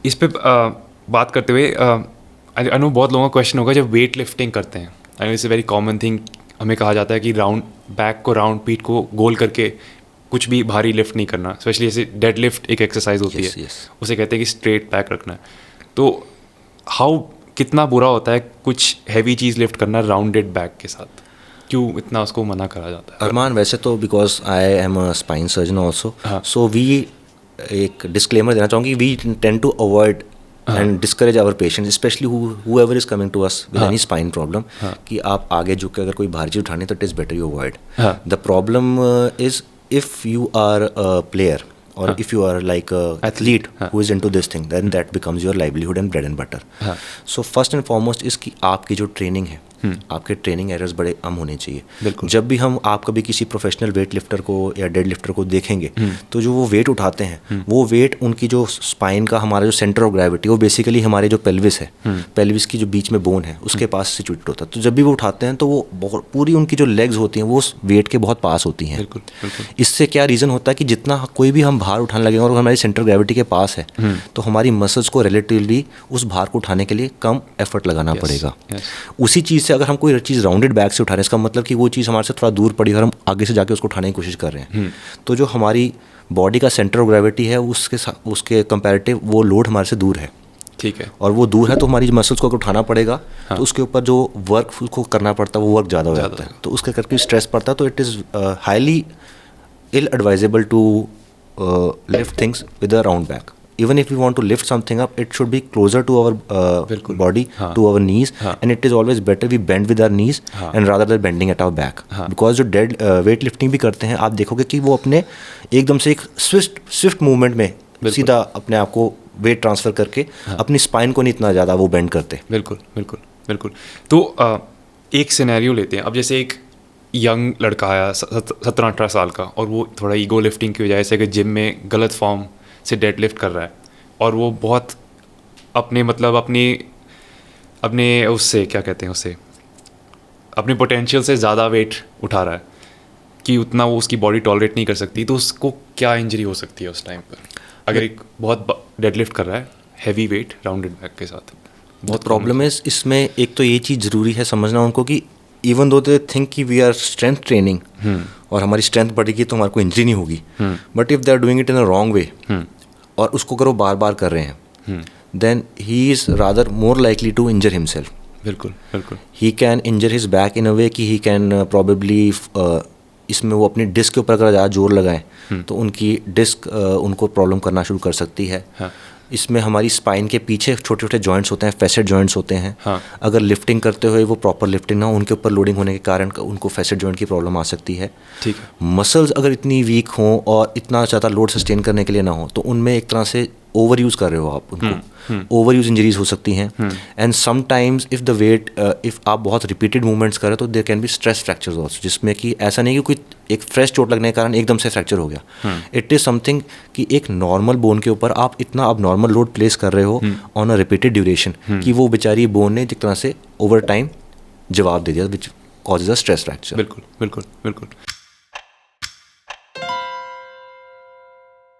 इस पे बात करते हुए आई नो बहुत लोगों का क्वेश्चन होगा जब वेट लिफ्टिंग करते हैं, I know it's a very common thing, हमें कहा जाता है कि राउंड बैक को राउंड पीठ को गोल करके कुछ भी भारी लिफ्ट नहीं करना, स्पेशली जैसे डेड लिफ्ट एक एक्सरसाइज होती Yes, है yes. उसे कहते हैं कि स्ट्रेट बैक रखना है। तो हाउ कितना बुरा होता है कुछ हैवी चीज़ लिफ्ट करना राउंडेड बैक के साथ, क्यों इतना उसको मना करा जाता है? अरमान, वैसे तो because I am a spine surgeon also, हाँ। सो वी एक डिस्क्लेमर देना चाहूँगी, we tend to avoid and discourage our patient, specially whoever is coming to us with any spine problem, कि आप आगे झुक के अगर कोई भारी चीज उठानी तो it is better you avoid. The problem is if you are a player or if you are like a athlete who is into this thing, then that becomes your livelihood and bread and butter. So first and foremost is कि आपकी जो training है, आपके training errors बड़े कम होने चाहिए। जब भी हम आप कभी किसी प्रोफेशनल वेट लिफ्टर को या डेड लिफ्टर को देखेंगे तो जो वो वेट उठाते हैं वो वेट उनकी जो स्पाइन का हमारा जो सेंटर ऑफ ग्रेविटी, वो बेसिकली हमारे जो पेल्विस है, पेल्विस की जो बीच में बोन है उसके पास सिचुएटेड होता है। तो जब भी वो उठाते हैं तो वो पूरी उनकी जो लेग्स होती हैं वो उस वेट के बहुत पास होती हैं। इससे क्या रीज़न होता है कि जितना कोई भी हम भार उठाने लगेंगे और हमारी सेंटर ग्रेविटी के पास है तो हमारी मसल्स को रिलेटिवली उस भार को उठाने के लिए कम एफर्ट लगाना पड़ेगा। उसी चीज़ से अगर हम कोई चीज़ राउंडेड बैक से उठा रहे हैं, इसका मतलब कि वो चीज़ हमारे से थोड़ा दूर पड़ी और हम आगे से जाके उसको उठाने की कोशिश कर रहे हैं, तो जो हमारी बॉडी का सेंटर ऑफ ग्रेविटी है उसके कंपैरेटिव वो लोड हमारे से दूर है। ठीक है। और वो दूर है तो हमारी मसल्स को अगर उठाना पड़ेगा तो उसके ऊपर जो वर्क उसको करना पड़ता है वो वर्क ज़्यादा हो जाता है, तो उसके करके स्ट्रेस पड़ता है। तो it is highly ill advisable to lift things with a round back. Even if we want to lift something up, it should be closer to our body, to our knees, and it is always better we bend with our knees and rather than bending at our back. Because जो dead weight lifting भी करते हैं आप देखोगे कि वो अपने एकदम से एक swift movement में सीधा अपने आप को वेट ट्रांसफ़र करके अपनी स्पाइन को नहीं इतना ज़्यादा वो बेंड करते। बिल्कुल। तो एक सिनेरियो लेते हैं, अब जैसे एक यंग लड़का आया 17-18 साल का और वो थोड़ा ईगो लिफ्टिंग की वजह से जिम में गलत फॉर्म से डेड लिफ्ट कर रहा है और वो बहुत अपने उससे क्या कहते हैं उसे अपने पोटेंशियल से ज़्यादा वेट उठा रहा है कि उतना वो उसकी बॉडी टॉलरेट नहीं कर सकती, तो उसको क्या इंजरी हो सकती है उस टाइम पर अगर एक बहुत डेड लिफ्ट कर रहा है हैवी वेट राउंडेड बैक के साथ? बहुत प्रॉब्लम है इसमें। एक तो ये चीज़ ज़रूरी है समझना उनको कि इवन दो दे थिंक कि वी आर स्ट्रेंथ ट्रेनिंग और हमारी स्ट्रेंथ बढ़ेगी तो हमारे को इंजरी नहीं होगी, but if they are doing it in a wrong way और उसको अगर वो बार बार कर रहे हैं then he is rather more likely to injure himself. बिल्कुल। He can injure his back in a way कि ही कैन प्रॉबेबली इसमें वो अपनी डिस्क के ऊपर अगर ज़्यादा जोर लगाएं तो उनकी डिस्क उनको प्रॉब्लम करना शुरू कर सकती है। इसमें हमारी स्पाइन के पीछे छोटे छोटे जॉइंट्स होते हैं, फैसेट जॉइंट्स होते हैं। अगर लिफ्टिंग करते हुए वो प्रॉपर लिफ्टिंग ना हो, उनके ऊपर लोडिंग होने के कारण उनको फैसेट जॉइंट की प्रॉब्लम आ सकती है। ठीक है। मसल्स अगर इतनी वीक हों और इतना ज़्यादा लोड सस्टेन करने के लिए ना हो तो उनमें एक तरह से ओवर यूज़ कर रहे हो आप उनको, ओवर यूज इंजरीज हो सकती हैं। And sometimes if the weight if आप बहुत रिपीटेड मूवमेंट्स करें तो there can be stress fractures also, जिसमें कि ऐसा नहीं कि कोई एक फ्रेश चोट लगने के कारण एकदम से फ्रैक्चर हो गया। इट इज़ समथिंग कि एक नॉर्मल बोन के ऊपर आप इतना अब नॉर्मल लोड प्लेस कर रहे हो ऑन अ रिपीटेड ड्यूरेशन कि वो बेचारी बोन ने जिस तरह से ओवर टाइम जवाब दे दिया which causes a stress fracture. बिल्कुल।